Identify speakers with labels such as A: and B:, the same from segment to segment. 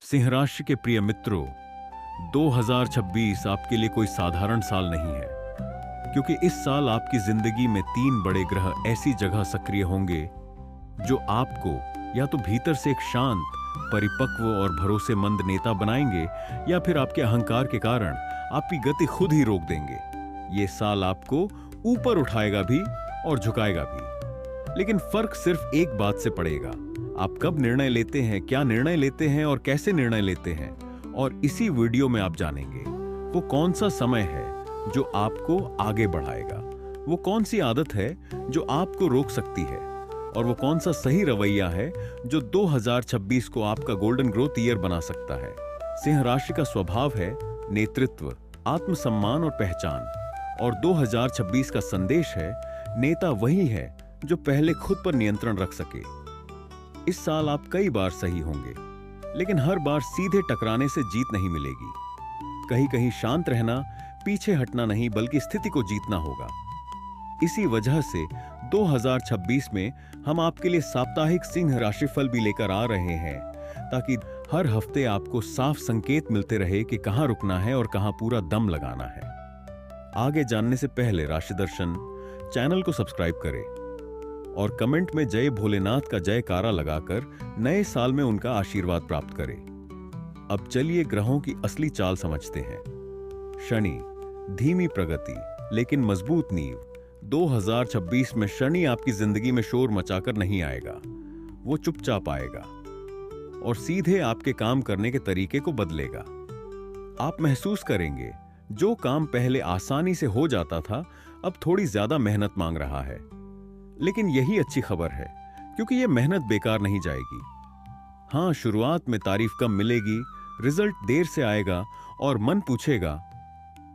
A: सिंह राशि के प्रिय मित्रों, 2026 आपके लिए कोई साधारण साल नहीं है, क्योंकि इस साल आपकी जिंदगी में 3 बड़े ग्रह ऐसी जगह सक्रिय होंगे जो आपको या तो भीतर से एक शांत, परिपक्व और भरोसेमंद नेता बनाएंगे या फिर आपके अहंकार के कारण आपकी गति खुद ही रोक देंगे। ये साल आपको ऊपर उठाएगा भी और झुकाएगा भी, लेकिन फर्क सिर्फ एक बात से पड़ेगा। आप कब निर्णय लेते हैं, क्या निर्णय लेते हैं और कैसे निर्णय लेते हैं। और इसी वीडियो में आप जानेंगे वो कौन सा समय है जो आपको आगे बढ़ाएगा, वो कौन सी आदत है जो आपको रोक सकती है, और वो कौन सा सही रवैया है जो 2026 को आपका गोल्डन ग्रोथ ईयर बना सकता है। सिंह राशि का स्वभाव है नेतृत्व, आत्मसम्मान और पहचान, और 2026 का संदेश है नेता वही है जो पहले खुद पर नियंत्रण रख सके। इस साल आप कई बार सही होंगे, लेकिन हर बार सीधे टकराने से जीत नहीं मिलेगी। कहीं कहीं शांत रहना, पीछे हटना नहीं बल्कि स्थिति को जीतना होगा। इसी वजह से 2026 में हम आपके लिए साप्ताहिक सिंह राशिफल भी लेकर आ रहे हैं, ताकि हर हफ्ते आपको साफ संकेत मिलते रहे कि कहां रुकना है और कहां पूरा दम लगाना है। आगे जानने से पहले राशि दर्शन चैनल को सब्सक्राइब करें और कमेंट में जय भोलेनाथ का जयकारा लगाकर नए साल में उनका आशीर्वाद प्राप्त करें। अब चलिए ग्रहों की असली चाल समझते हैं। शनि, धीमी प्रगति लेकिन मजबूत नींव। 2026 में शनि आपकी जिंदगी में शोर मचाकर नहीं आएगा, वो चुपचाप आएगा और सीधे आपके काम करने के तरीके को बदलेगा। आप महसूस करेंगे जो काम पहले आसानी से हो जाता था अब थोड़ी ज्यादा मेहनत मांग रहा है। लेकिन यही अच्छी खबर है, क्योंकि यह मेहनत बेकार नहीं जाएगी। हां, शुरुआत में तारीफ कम मिलेगी, रिजल्ट देर से आएगा और मन पूछेगा,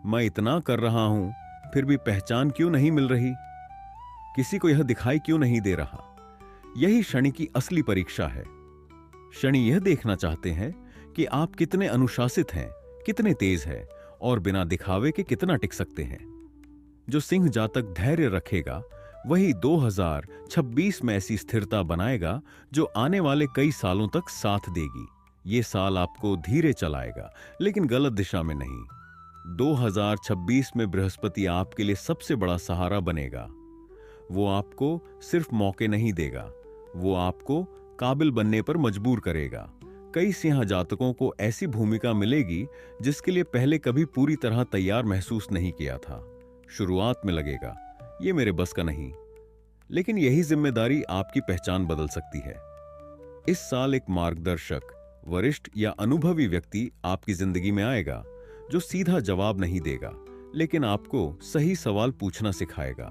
A: मैं इतना कर रहा हूं फिर भी पहचान क्यों नहीं मिल रही, किसी को यह दिखाई क्यों नहीं दे रहा। यही शनि की असली परीक्षा है। शनि यह देखना चाहते हैं कि आप कितने अनुशासित हैं, कितने तेज हैं और बिना दिखावे के कितना टिक सकते हैं। जो सिंह जातक धैर्य रखेगा वही 2026 में ऐसी स्थिरता बनाएगा जो आने वाले कई सालों तक साथ देगी। ये साल आपको धीरे चलाएगा, लेकिन गलत दिशा में नहीं। 2026 में बृहस्पति आपके लिए सबसे बड़ा सहारा बनेगा। वो आपको सिर्फ मौके नहीं देगा, वो आपको काबिल बनने पर मजबूर करेगा। कई सिंह जातकों को ऐसी भूमिका मिलेगी जिसके लिए पहले कभी पूरी तरह तैयार महसूस नहीं किया था। शुरुआत में लगेगा ये मेरे बस का नहीं, लेकिन यही जिम्मेदारी आपकी पहचान बदल सकती है। इस साल एक मार्गदर्शक, वरिष्ठ या अनुभवी व्यक्ति आपकी जिंदगी में आएगा जो सीधा जवाब नहीं देगा, लेकिन आपको सही सवाल पूछना सिखाएगा।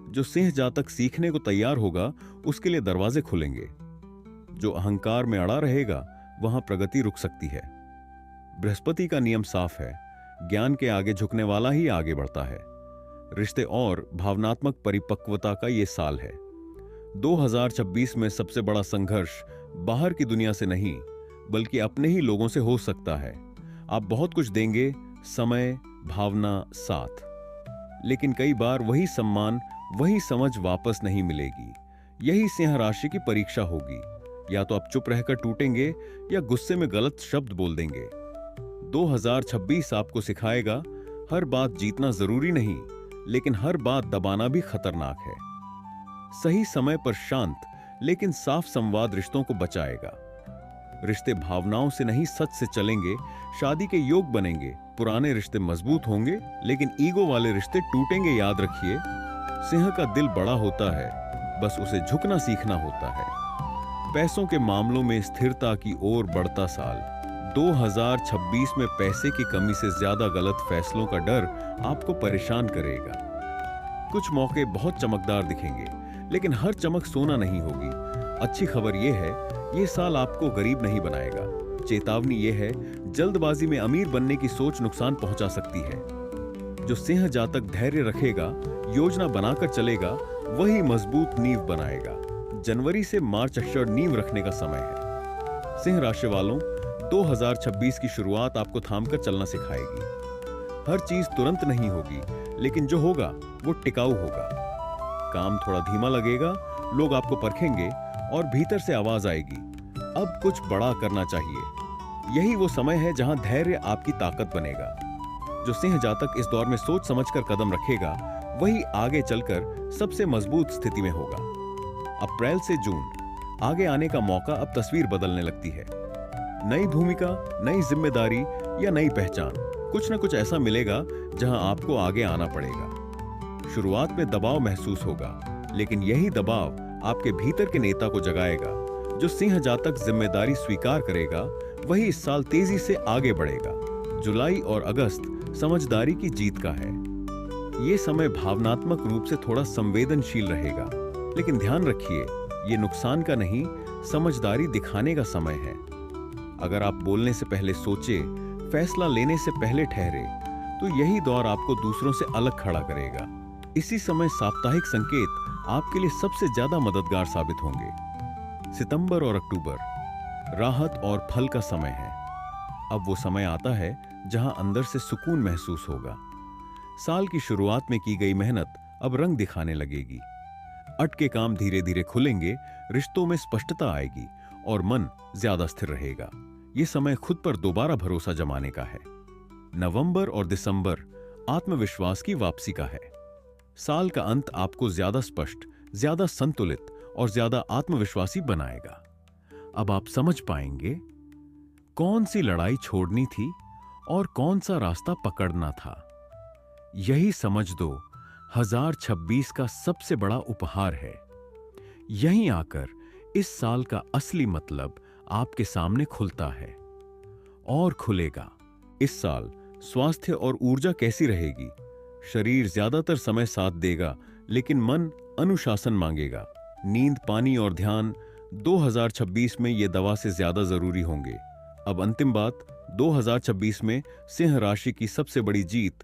A: जो सिंह जातक सीखने को तैयार होगा उसके लिए दरवाजे खुलेंगे। जो अहंकार में अड़ा रहेगा वहां प्रगति रुक सकती है। बृहस्पति का नियम साफ है, ज्ञान के आगे झुकने वाला ही आगे बढ़ता है। रिश्ते और भावनात्मक परिपक्वता का यह साल है। 2026 में सबसे बड़ा संघर्ष बाहर की दुनिया से नहीं बल्कि अपने ही लोगों से हो सकता है। आप बहुत कुछ देंगे, समय, भावना, साथ, लेकिन कई बार वही सम्मान, वही समझ वापस नहीं मिलेगी। यही सिंह राशि की परीक्षा होगी। या तो आप चुप रहकर टूटेंगे या गुस्से में गलत शब्द बोल देंगे। 2026 आपको सिखाएगा हर बात जीतना जरूरी नहीं, लेकिन हर बात दबाना भी खतरनाक है। सही समय पर शांत लेकिन साफ संवाद रिश्तों को बचाएगा। रिश्ते भावनाओं से नहीं सच से चलेंगे, शादी के योग बनेंगे। पुराने रिश्ते मजबूत होंगे, लेकिन ईगो वाले रिश्ते टूटेंगे। याद रखिए, सिंह का दिल बड़ा होता है, बस उसे झुकना सीखना होता है। पैसों के मामलों में स्थिरता की ओर बढ़ता साल। 2026 में पैसे की कमी से ज्यादा गलत फैसलों का डर आपको परेशान करेगा। कुछ मौके बहुत चमकदार दिखेंगे, लेकिन हर चमक सोना नहीं होगी। अच्छी खबर यह है, यह साल आपको गरीब नहीं बनाएगा। चेतावनी यह है, जल्दबाजी में अमीर बनने की सोच नुकसान पहुंचा सकती है। जो सिंह जातक धैर्य रखेगा, योजना बनाकर चलेगा, वही मजबूत नींव बनाएगा। जनवरी से मार्च अक्षर नींव रखने का समय है। सिंह राशि वालों, 2026 की शुरुआत आपको थामकर चलना सिखाएगी। हर चीज तुरंत नहीं होगी, लेकिन जो होगा वो टिकाऊ होगा। काम थोड़ा धीमा लगेगा, लोग आपको परखेंगे और भीतर से आवाज आएगी, अब कुछ बड़ा करना चाहिए। यही वो समय है जहां धैर्य आपकी ताकत बनेगा। जो सिंह जातक इस दौर में सोच समझकर कदम रखेगा, वही आगे चलकर सबसे मजबूत स्थिति में होगा। अप्रैल से जून आगे आने का मौका अब तस्वीर बदलने लगती है। नई भूमिका, नई जिम्मेदारी या नई पहचान, कुछ न कुछ ऐसा मिलेगा जहां आपको आगे आना पड़ेगा। शुरुआत में दबाव महसूस होगा, लेकिन यही दबाव आपके भीतर के नेता को जगाएगा। जो सिंह जातक जिम्मेदारी स्वीकार करेगा, वही इस साल तेजी से आगे बढ़ेगा। जुलाई और अगस्त समझदारी की जीत का है। ये समय भावनात्मक रूप से थोड़ा संवेदनशील रहेगा, लेकिन ध्यान रखिए, ये नुकसान का नहीं, समझदारी दिखाने का समय है। अगर आप बोलने से पहले सोचे, फैसला लेने से पहले ठहरे, तो यही दौर आपको दूसरों से अलग खड़ा करेगा। इसी समय साप्ताहिक संकेत आपके लिए सबसे ज्यादा मददगार साबित होंगे। सितंबर और अक्टूबर राहत और फल का समय है। अब वो समय आता है जहां अंदर से सुकून महसूस होगा। साल की शुरुआत में की गई मेहनत अब रंग दिखाने लगेगी। अटके काम धीरे धीरे खुलेंगे, रिश्तों में स्पष्टता आएगी और मन ज्यादा स्थिर रहेगा। ये समय खुद पर दोबारा भरोसा जमाने का है। नवंबर और दिसंबर आत्मविश्वास की वापसी का है। साल का अंत आपको ज्यादा स्पष्ट, ज्यादा संतुलित और ज्यादा आत्मविश्वासी बनाएगा। अब आप समझ पाएंगे कौन सी लड़ाई छोड़नी थी और कौन सा रास्ता पकड़ना था। यही समझ 2026 का सबसे बड़ा उपहार है। यहीं आकर इस साल का असली मतलब आपके सामने खुलता है और खुलेगा। इस साल स्वास्थ्य और ऊर्जा कैसी रहेगी? शरीर ज्यादातर समय साथ देगा, लेकिन मन अनुशासन मांगेगा। नींद, पानी और ध्यान 2026 में ये दवा से ज्यादा जरूरी होंगे। अब अंतिम बात, 2026 में सिंह राशि की सबसे बड़ी जीत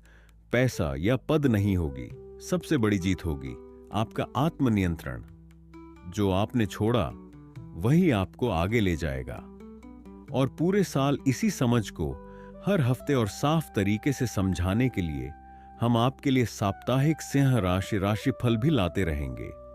A: पैसा या पद नहीं होगी। सबसे बड़ी जीत होगी आपका आत्मनियंत्रण। जो आपने छोड़ा, वही आपको आगे ले जाएगा। और पूरे साल इसी समझ को हर हफ्ते और साफ तरीके से समझाने के लिए हम आपके लिए साप्ताहिक सिंह राशि राशिफल भी लाते रहेंगे।